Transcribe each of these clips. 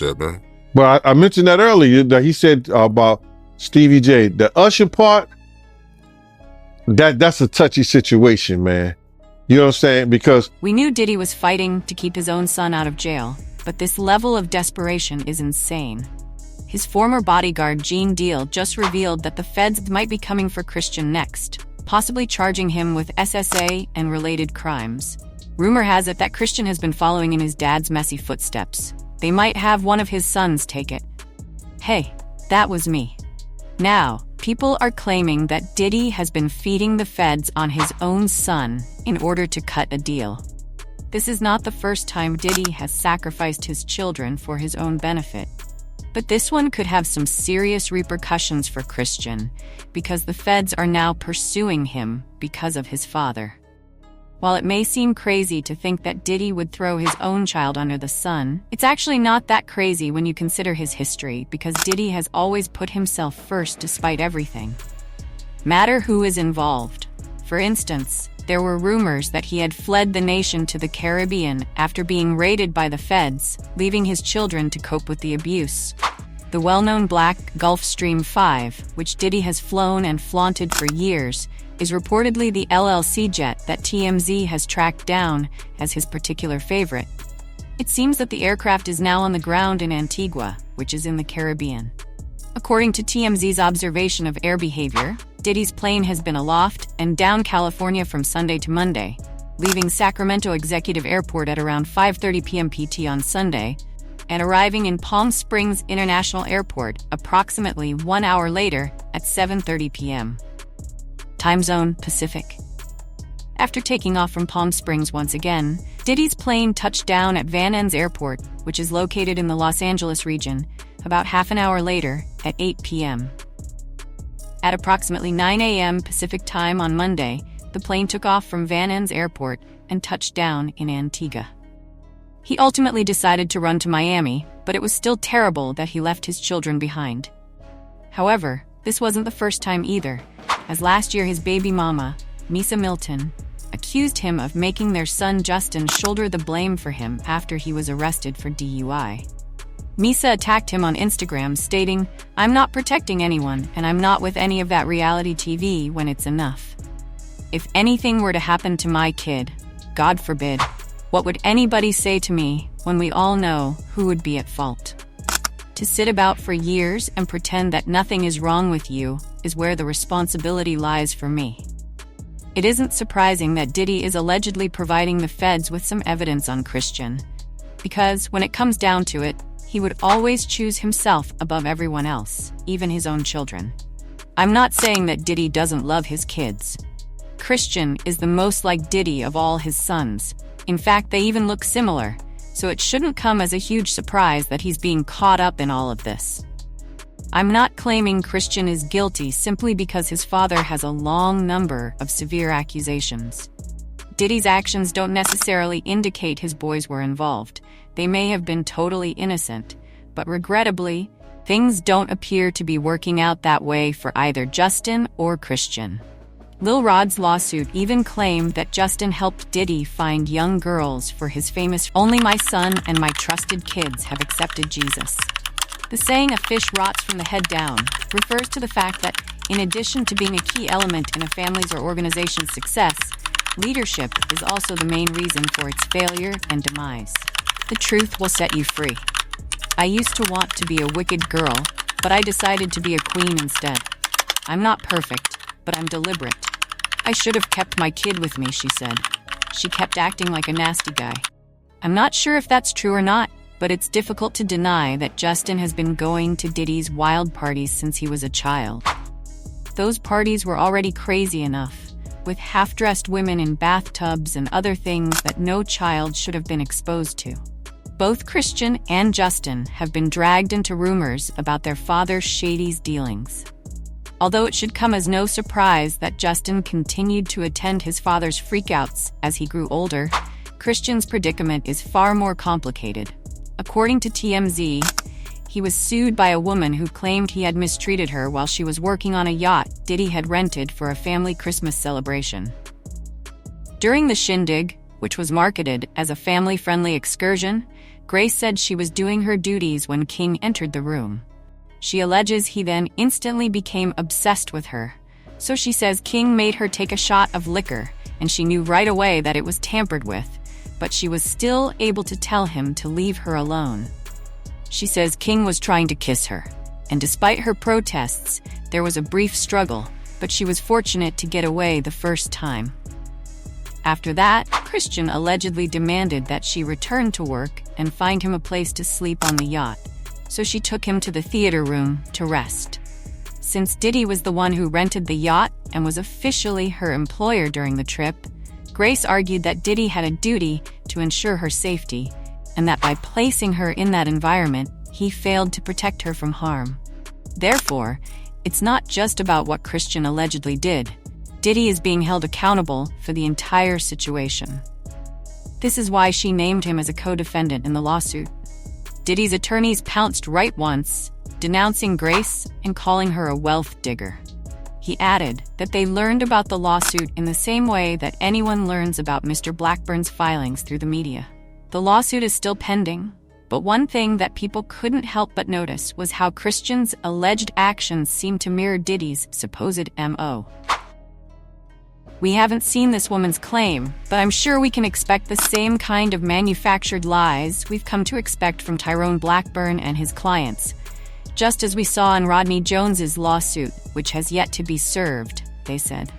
that, man. Well, I mentioned that earlier, that he said about Stevie J. The Usher part, that's a touchy situation, man. You know what I'm saying? Because we knew Diddy was fighting to keep his own son out of jail, but this level of desperation is insane. His former bodyguard, Gene Deal, just revealed that the feds might be coming for Christian next, possibly charging him with SSA and related crimes. Rumor has it that Christian has been following in his dad's messy footsteps. They might have one of his sons take it. Hey, that was me. Now, people are claiming that Diddy has been feeding the feds on his own son in order to cut a deal. This is not the first time Diddy has sacrificed his children for his own benefit. But this one could have some serious repercussions for Christian, because the feds are now pursuing him because of his father. While it may seem crazy to think that Diddy would throw his own child under the sun, it's actually not that crazy when you consider his history, because Diddy has always put himself first despite everything. Matter who is involved. For instance, there were rumors that he had fled the nation to the Caribbean after being raided by the feds, leaving his children to cope with the abuse. The well-known black Gulfstream 5, which Diddy has flown and flaunted for years, is reportedly the LLC jet that TMZ has tracked down as his particular favorite. It seems that the aircraft is now on the ground in Antigua, which is in the Caribbean. According to TMZ's observation of air behavior, Diddy's plane has been aloft and down California from Sunday to Monday, leaving Sacramento Executive Airport at around 5:30 p.m. PT on Sunday, and arriving in Palm Springs International Airport approximately 1 hour later at 7:30 p.m. Time zone Pacific. After taking off from Palm Springs once again, Diddy's plane touched down at Van Nuys Airport, which is located in the Los Angeles region, about half an hour later at 8 p.m. At approximately 9 a.m. Pacific time on Monday, the plane took off from Van Nuys Airport and touched down in Antigua. He ultimately decided to run to Miami, but it was still terrible that he left his children behind. However, this wasn't the first time either, as last year his baby mama, Misa Milton, accused him of making their son Justin shoulder the blame for him after he was arrested for DUI. Misa attacked him on Instagram, stating, "I'm not protecting anyone, and I'm not with any of that reality TV when it's enough. If anything were to happen to my kid, God forbid, what would anybody say to me when we all know who would be at fault? To sit about for years and pretend that nothing is wrong with you is where the responsibility lies for me." It isn't surprising that Diddy is allegedly providing the feds with some evidence on Christian, because when it comes down to it, he would always choose himself above everyone else, even his own children. I'm not saying that Diddy doesn't love his kids. Christian is the most like Diddy of all his sons. In fact, they even look similar, so it shouldn't come as a huge surprise that he's being caught up in all of this. I'm not claiming Christian is guilty simply because his father has a long number of severe accusations. Diddy's actions don't necessarily indicate his boys were involved. They may have been totally innocent, but regrettably, things don't appear to be working out that way for either Justin or Christian. Lil Rod's lawsuit even claimed that Justin helped Diddy find young girls for his famous "Only my son and my trusted kids have accepted Jesus." The saying "a fish rots from the head down" refers to the fact that, in addition to being a key element in a family's or organization's success, leadership is also the main reason for its failure and demise. The truth will set you free. I used to want to be a wicked girl, but I decided to be a queen instead. I'm not perfect, but I'm deliberate. I should have kept my kid with me, she said. She kept acting like a nasty guy. I'm not sure if that's true or not, but it's difficult to deny that Justin has been going to Diddy's wild parties since he was a child. Those parties were already crazy enough, with half-dressed women in bathtubs and other things that no child should have been exposed to. Both Christian and Justin have been dragged into rumors about their father's shady dealings. Although it should come as no surprise that Justin continued to attend his father's freakouts as he grew older, Christian's predicament is far more complicated. According to TMZ, he was sued by a woman who claimed he had mistreated her while she was working on a yacht Diddy had rented for a family Christmas celebration. During the shindig, which was marketed as a family-friendly excursion, Grace said she was doing her duties when King entered the room. She alleges he then instantly became obsessed with her. So she says King made her take a shot of liquor, and she knew right away that it was tampered with, but she was still able to tell him to leave her alone. She says King was trying to kiss her, and despite her protests, there was a brief struggle, but she was fortunate to get away the first time. After that, Christian allegedly demanded that she return to work and find him a place to sleep on the yacht, so she took him to the theater room to rest. Since Diddy was the one who rented the yacht and was officially her employer during the trip, Grace argued that Diddy had a duty to ensure her safety, and that by placing her in that environment, he failed to protect her from harm. Therefore, it's not just about what Christian allegedly did. Diddy is being held accountable for the entire situation. This is why she named him as a co-defendant in the lawsuit. Diddy's attorneys pounced right once, denouncing Grace and calling her a wealth digger. He added that they learned about the lawsuit in the same way that anyone learns about Mr. Blackburn's filings through the media. The lawsuit is still pending, but one thing that people couldn't help but notice was how Christian's alleged actions seemed to mirror Diddy's supposed MO. We haven't seen this woman's claim, but I'm sure we can expect the same kind of manufactured lies we've come to expect from Tyrone Blackburn and his clients, just as we saw in Rodney Jones's lawsuit, which has yet to be served, they said.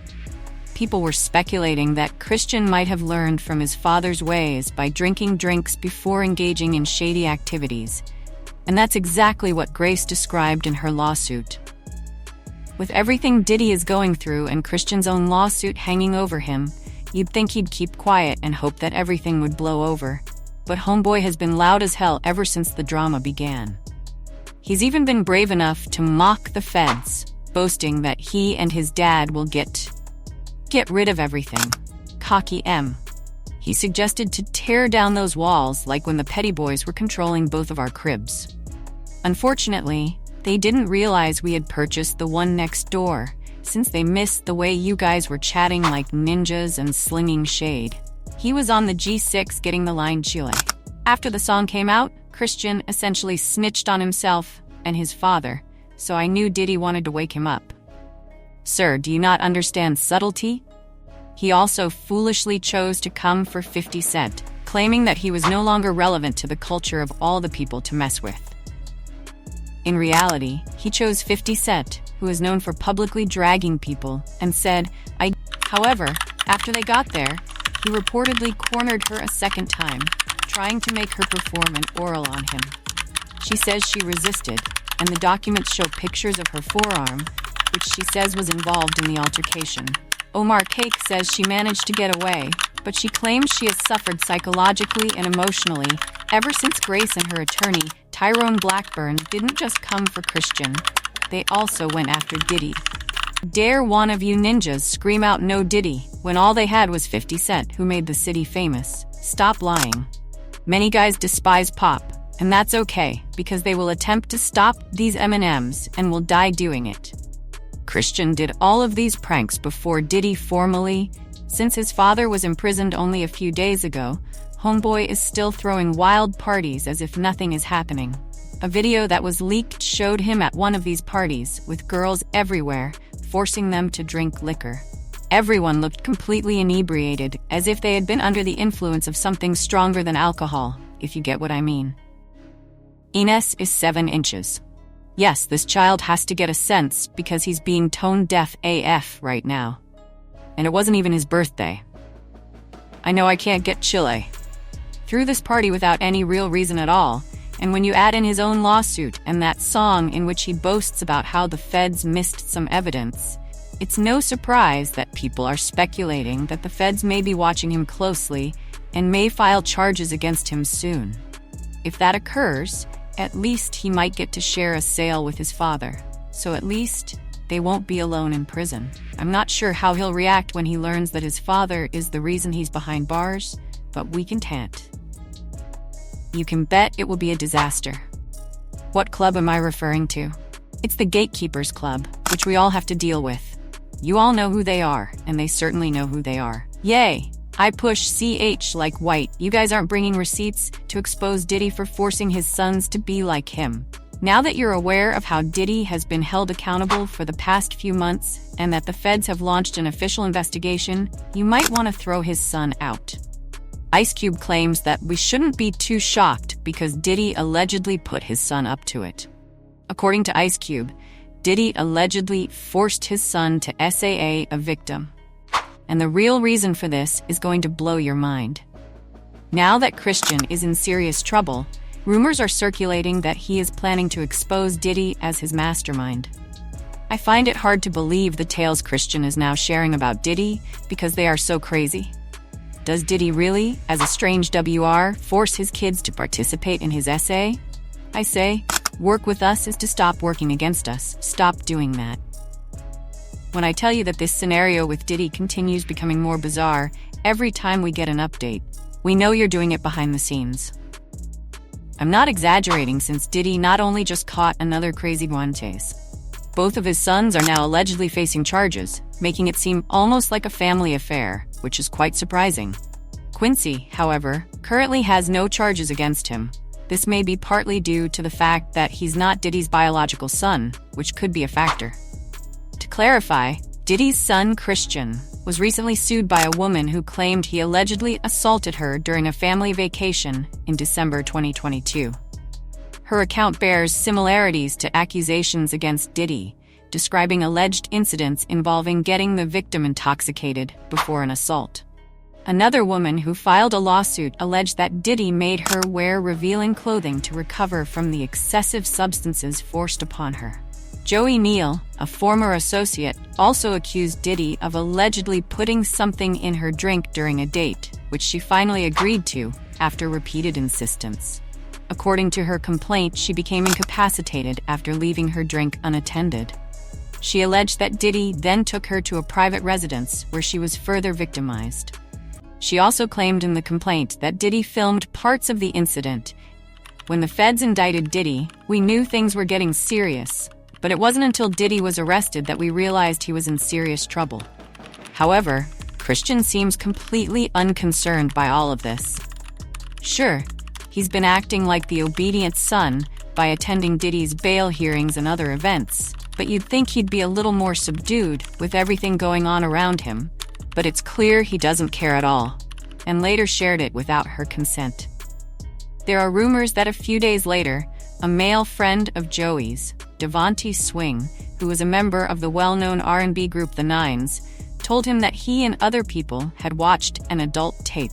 People were speculating that Christian might have learned from his father's ways by drinking drinks before engaging in shady activities, and that's exactly what Grace described in her lawsuit. With everything Diddy is going through and Christian's own lawsuit hanging over him, you'd think he'd keep quiet and hope that everything would blow over. But homeboy has been loud as hell ever since the drama began. He's even been brave enough to mock the feds, boasting that he and his dad will get rid of everything. Cocky M. He suggested to tear down those walls like when the Petty Boys were controlling both of our cribs. Unfortunately, they didn't realize we had purchased the one next door, since they missed the way you guys were chatting like ninjas and slinging shade. He was on the G6 getting the line Chile. After the song came out, Christian essentially snitched on himself and his father, so I knew Diddy wanted to wake him up. Sir, do you not understand subtlety? He also foolishly chose to come for 50 Cent, claiming that he was no longer relevant to the culture of all the people to mess with. In reality, he chose 50 Cent, who is known for publicly dragging people, and said, However, after they got there, he reportedly cornered her a second time, trying to make her perform an oral on him. She says she resisted, and the documents show pictures of her forearm, which she says was involved in the altercation. Omar Cake says she managed to get away, but she claims she has suffered psychologically and emotionally ever since Grace and her attorney, Tyrone Blackburn, didn't just come for Christian, they also went after Diddy. Dare one of you ninjas scream out no Diddy when all they had was 50 Cent, who made the city famous. Stop lying. Many guys despise pop, and that's okay, because they will attempt to stop these M&Ms and will die doing it. Christian did all of these pranks before Diddy formally. Since his father was imprisoned only a few days ago, homeboy is still throwing wild parties as if nothing is happening. A video that was leaked showed him at one of these parties, with girls everywhere, forcing them to drink liquor. Everyone looked completely inebriated, as if they had been under the influence of something stronger than alcohol, if you get what I mean. Ines is 7 inches. Yes, this child has to get a sense because he's being tone deaf AF right now. And it wasn't even his birthday. I know I can't get Chile. Threw this party without any real reason at all, and when you add in his own lawsuit and that song in which he boasts about how the feds missed some evidence, it's no surprise that people are speculating that the feds may be watching him closely and may file charges against him soon. If that occurs, at least he might get to share a sale with his father, so at least they won't be alone in prison. I'm not sure how he'll react when he learns that his father is the reason he's behind bars, but we can tant. You can bet it will be a disaster. What club am I referring to? It's the Gatekeepers Club, which we all have to deal with. You all know who they are, and they certainly know who they are. Yay! I push CH like white. You guys aren't bringing receipts to expose Diddy for forcing his sons to be like him. Now that you're aware of how Diddy has been held accountable for the past few months and that the feds have launched an official investigation, you might want to throw his son out. Ice Cube claims that we shouldn't be too shocked because Diddy allegedly put his son up to it. According to Ice Cube, Diddy allegedly forced his son to SAA a victim. And the real reason for this is going to blow your mind. Now that Christian is in serious trouble, rumors are circulating that he is planning to expose Diddy as his mastermind. I find it hard to believe the tales Christian is now sharing about Diddy because they are so crazy. Does Diddy really, as a strange WR, force his kids to participate in his essay? I say, work with us is to stop working against us. Stop doing that. When I tell you that this scenario with Diddy continues becoming more bizarre every time we get an update, we know you're doing it behind the scenes. I'm not exaggerating since Diddy not only just caught another crazy guantes. Both of his sons are now allegedly facing charges, making it seem almost like a family affair, which is quite surprising. Quincy, however, currently has no charges against him. This may be partly due to the fact that he's not Diddy's biological son, which could be a factor. To clarify, Diddy's son Christian was recently sued by a woman who claimed he allegedly assaulted her during a family vacation in December 2022. Her account bears similarities to accusations against Diddy, describing alleged incidents involving getting the victim intoxicated before an assault. Another woman who filed a lawsuit alleged that Diddy made her wear revealing clothing to recover from the excessive substances forced upon her. Joey Neal, a former associate, also accused Diddy of allegedly putting something in her drink during a date, which she finally agreed to after repeated insistence. According to her complaint, she became incapacitated after leaving her drink unattended. She alleged that Diddy then took her to a private residence where she was further victimized. She also claimed in the complaint that Diddy filmed parts of the incident. When the feds indicted Diddy, we knew things were getting serious. But it wasn't until Diddy was arrested that we realized he was in serious trouble. However, Christian seems completely unconcerned by all of this. Sure, he's been acting like the obedient son by attending Diddy's bail hearings and other events, but you'd think he'd be a little more subdued with everything going on around him. But it's clear he doesn't care at all, and later shared it without her consent. There are rumors that a few days later, a male friend of Joey's, Devontae Swing, who was a member of the well-known R&B group The Nines, told him that he and other people had watched an adult tape.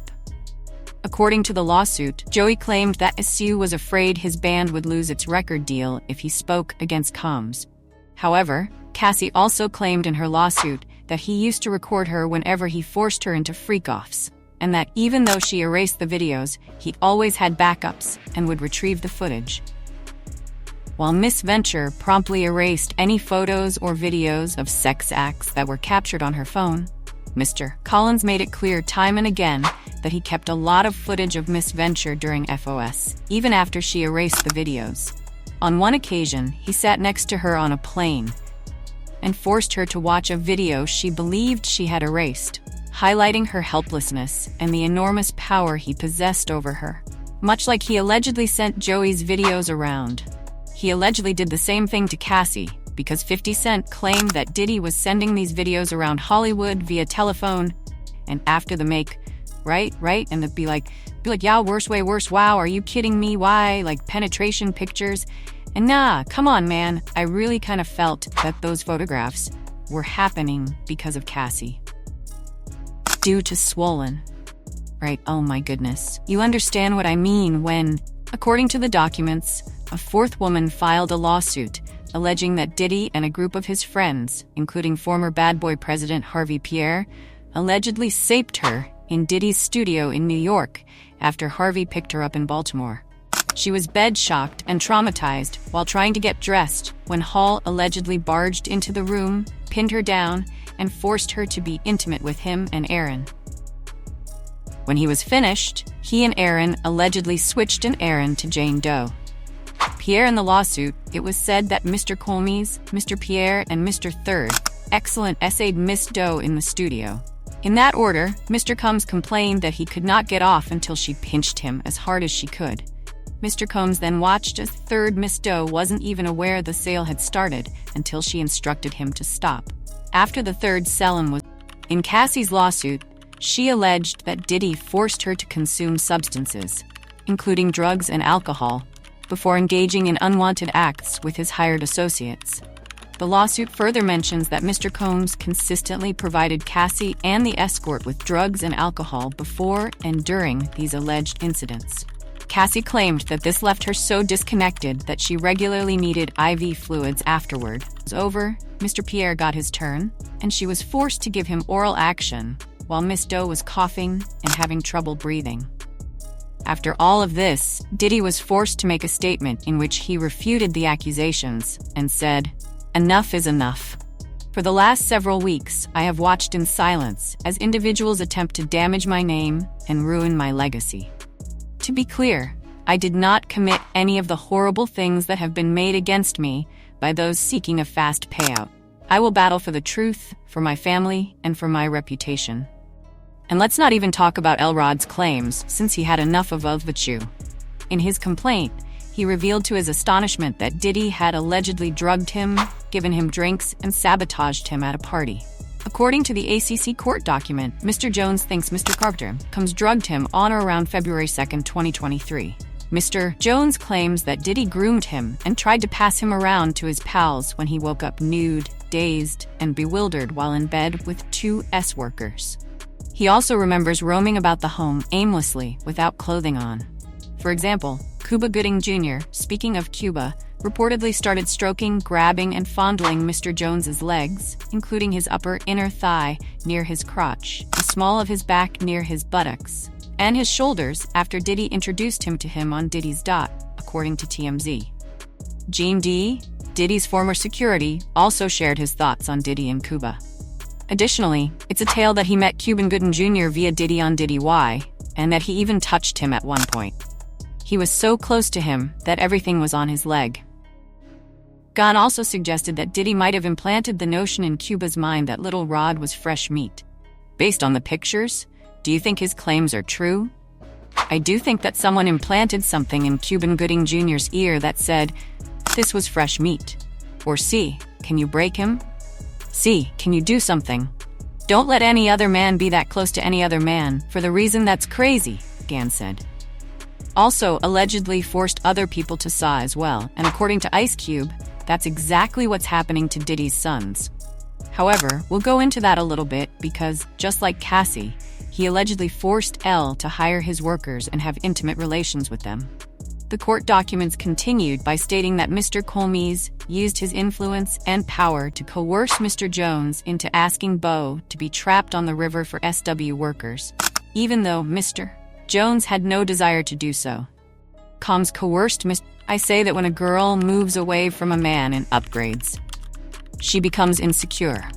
According to the lawsuit, Joey claimed that SU was afraid his band would lose its record deal if he spoke against comms. However, Cassie also claimed in her lawsuit that he used to record her whenever he forced her into freak-offs, and that even though she erased the videos, he always had backups and would retrieve the footage. While Miss Venture promptly erased any photos or videos of sex acts that were captured on her phone, Mr. Collins made it clear time and again that he kept a lot of footage of Miss Venture during FOS, even after she erased the videos. On one occasion, he sat next to her on a plane and forced her to watch a video she believed she had erased, highlighting her helplessness and the enormous power he possessed over her. Much like he allegedly sent Joey's videos around, he allegedly did the same thing to Cassie, because 50 Cent claimed that Diddy was sending these videos around Hollywood via telephone, and after the make, right, and they'd be like, yeah, worse way worse, wow, are you kidding me, why, like penetration pictures, and nah, come on, man, I really kind of felt that those photographs were happening because of Cassie. Due to swollen. Right, oh my goodness. You understand what I mean when, according to the documents, a fourth woman filed a lawsuit alleging that Diddy and a group of his friends, including former Bad Boy president Harvey Pierre, allegedly saped her in Diddy's studio in New York after Harvey picked her up in Baltimore. She was bed-shocked and traumatized while trying to get dressed when Hall allegedly barged into the room, pinned her down, and forced her to be intimate with him and Aaron. When he was finished, he and Aaron allegedly switched an errand to Jane Doe. Pierre in the lawsuit, it was said that Mr. Colmes, Mr. Pierre, and Mr. Third excellent essayed Miss Doe in the studio. In that order, Mr. Combs complained that he could not get off until she pinched him as hard as she could. Mr. Combs then watched as third Miss Doe wasn't even aware the sale had started until she instructed him to stop. After the third sell-in was in Cassie's lawsuit, she alleged that Diddy forced her to consume substances, including drugs and alcohol, before engaging in unwanted acts with his hired associates. The lawsuit further mentions that Mr. Combs consistently provided Cassie and the escort with drugs and alcohol before and during these alleged incidents. Cassie claimed that this left her so disconnected that she regularly needed IV fluids afterward. It was over, Mr. Pierre got his turn, and she was forced to give him oral action, while Miss Doe was coughing and having trouble breathing. After all of this, Diddy was forced to make a statement in which he refuted the accusations and said, "Enough is enough. For the last several weeks, I have watched in silence as individuals attempt to damage my name and ruin my legacy. To be clear, I did not commit any of the horrible things that have been made against me by those seeking a fast payout. I will battle for the truth, for my family, and for my reputation." And let's not even talk about Elrod's claims, since he had enough of the chew. In his complaint, he revealed to his astonishment that Diddy had allegedly drugged him, given him drinks, and sabotaged him at a party. According to the ACC court document, Mr. Jones thinks Mr. Carpenter Combs drugged him on or around February 2, 2023. Mr. Jones claims that Diddy groomed him and tried to pass him around to his pals when he woke up nude, dazed, and bewildered while in bed with two S-workers. He also remembers roaming about the home aimlessly without clothing on. For example, Cuba Gooding Jr., speaking of Cuba, reportedly started stroking, grabbing, and fondling Mr. Jones's legs, including his upper inner thigh near his crotch, the small of his back near his buttocks, and his shoulders after Diddy introduced him to him on Diddy's Dot, according to TMZ. Gene D., Diddy's former security, also shared his thoughts on Diddy in Cuba. Additionally, it's a tale that he met Cuban Gooding Jr. via Diddy on Diddy Y, and that he even touched him at one point. He was so close to him that everything was on his leg. Gunn also suggested that Diddy might have implanted the notion in Cuba's mind that Little Rod was fresh meat. Based on the pictures, do you think his claims are true? I do think that someone implanted something in Cuban Gooding Jr.'s ear that said, "This was fresh meat." Or C, "Can you break him?" C, "Can you do something?" Don't let any other man be that close to any other man, for the reason that's crazy, Gann said. Also, allegedly forced other people to saw as well, and according to Ice Cube, that's exactly what's happening to Diddy's sons. However, we'll go into that a little bit because, just like Cassie, he allegedly forced L to hire his workers and have intimate relations with them. The court documents continued by stating that Mr. Combs used his influence and power to coerce Mr. Jones into asking Bo to be trapped on the river for SW workers, even though Mr. Jones had no desire to do so. Combs coerced Mr. I say that when a girl moves away from a man and upgrades, she becomes insecure.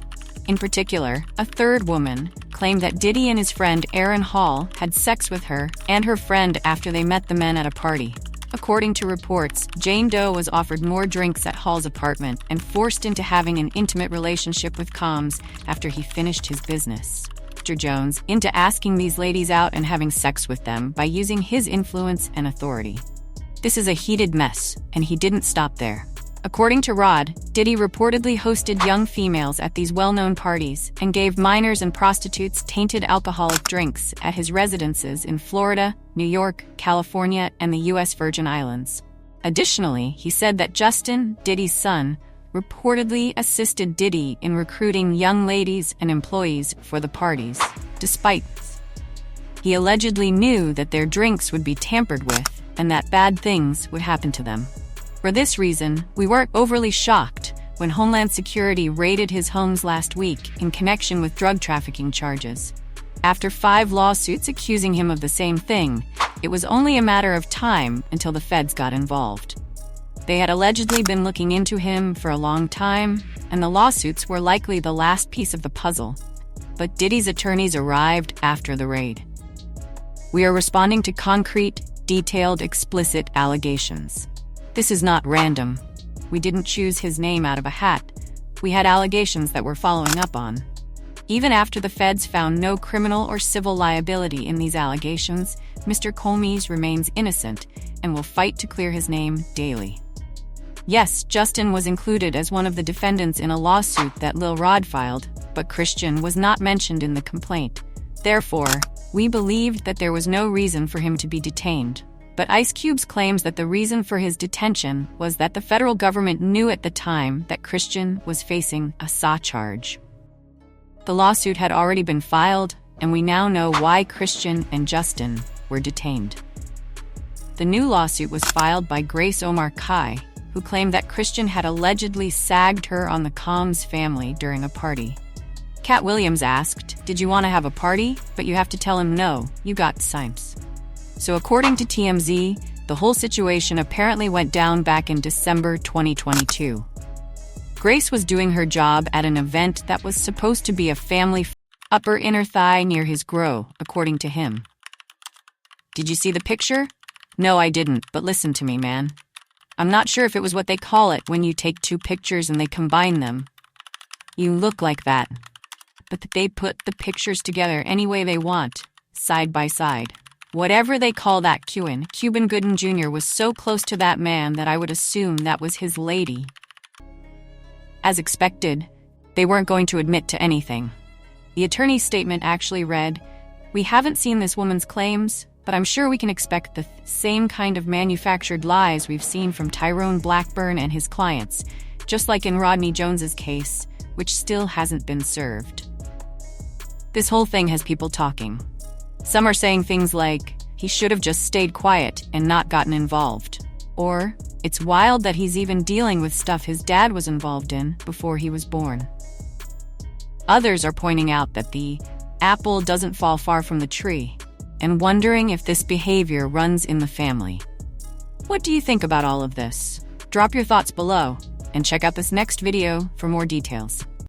In particular, a third woman claimed that Diddy and his friend Aaron Hall had sex with her and her friend after they met the men at a party. According to reports, Jane Doe was offered more drinks at Hall's apartment and forced into having an intimate relationship with Combs after he finished his business. Mr. Jones into asking these ladies out and having sex with them by using his influence and authority. This is a heated mess, and he didn't stop there. According to Rod, Diddy reportedly hosted young females at these well-known parties and gave minors and prostitutes tainted alcoholic drinks at his residences in Florida, New York, California, and the U.S. Virgin Islands. Additionally, he said that Justin, Diddy's son, reportedly assisted Diddy in recruiting young ladies and employees for the parties, despite he allegedly knew that their drinks would be tampered with and that bad things would happen to them. For this reason, we weren't overly shocked when Homeland Security raided his homes last week in connection with drug trafficking charges. After 5 lawsuits accusing him of the same thing, it was only a matter of time until the feds got involved. They had allegedly been looking into him for a long time, and the lawsuits were likely the last piece of the puzzle. But Diddy's attorneys arrived after the raid. We are responding to concrete, detailed, explicit allegations. This is not random. We didn't choose his name out of a hat. We had allegations that we're following up on. Even after the feds found no criminal or civil liability in these allegations, Mr. Comey remains innocent and will fight to clear his name daily. Yes, Justin was included as one of the defendants in a lawsuit that Lil Rod filed, but Christian was not mentioned in the complaint. Therefore, we believed that there was no reason for him to be detained. But Ice Cube's claims that the reason for his detention was that the federal government knew at the time that Christian was facing a SA charge. The lawsuit had already been filed, and we now know why Christian and Justin were detained. The new lawsuit was filed by Grace Omar Kai, who claimed that Christian had allegedly sagged her on the Combs family during a party. Cat Williams asked, "Did you want to have a party? But you have to tell him no, you got Simps." So according to TMZ, the whole situation apparently went down back in December 2022. Grace was doing her job at an event that was supposed to be a family upper inner thigh near his grow, according to him. Did you see the picture? No, I didn't, but listen to me, man. I'm not sure if it was what they call it when you take two pictures and they combine them. You look like that. But they put the pictures together any way they want, side by side. Whatever they call that, Cuban Gooden Jr. was so close to that man that I would assume that was his lady. As expected, they weren't going to admit to anything. The attorney's statement actually read, "We haven't seen this woman's claims, but I'm sure we can expect the same kind of manufactured lies we've seen from Tyrone Blackburn and his clients, just like in Rodney Jones's case, which still hasn't been served." This whole thing has people talking. Some are saying things like, he should have just stayed quiet and not gotten involved. Or, it's wild that he's even dealing with stuff his dad was involved in before he was born. Others are pointing out that the apple doesn't fall far from the tree, and wondering if this behavior runs in the family. What do you think about all of this? Drop your thoughts below, and check out this next video for more details.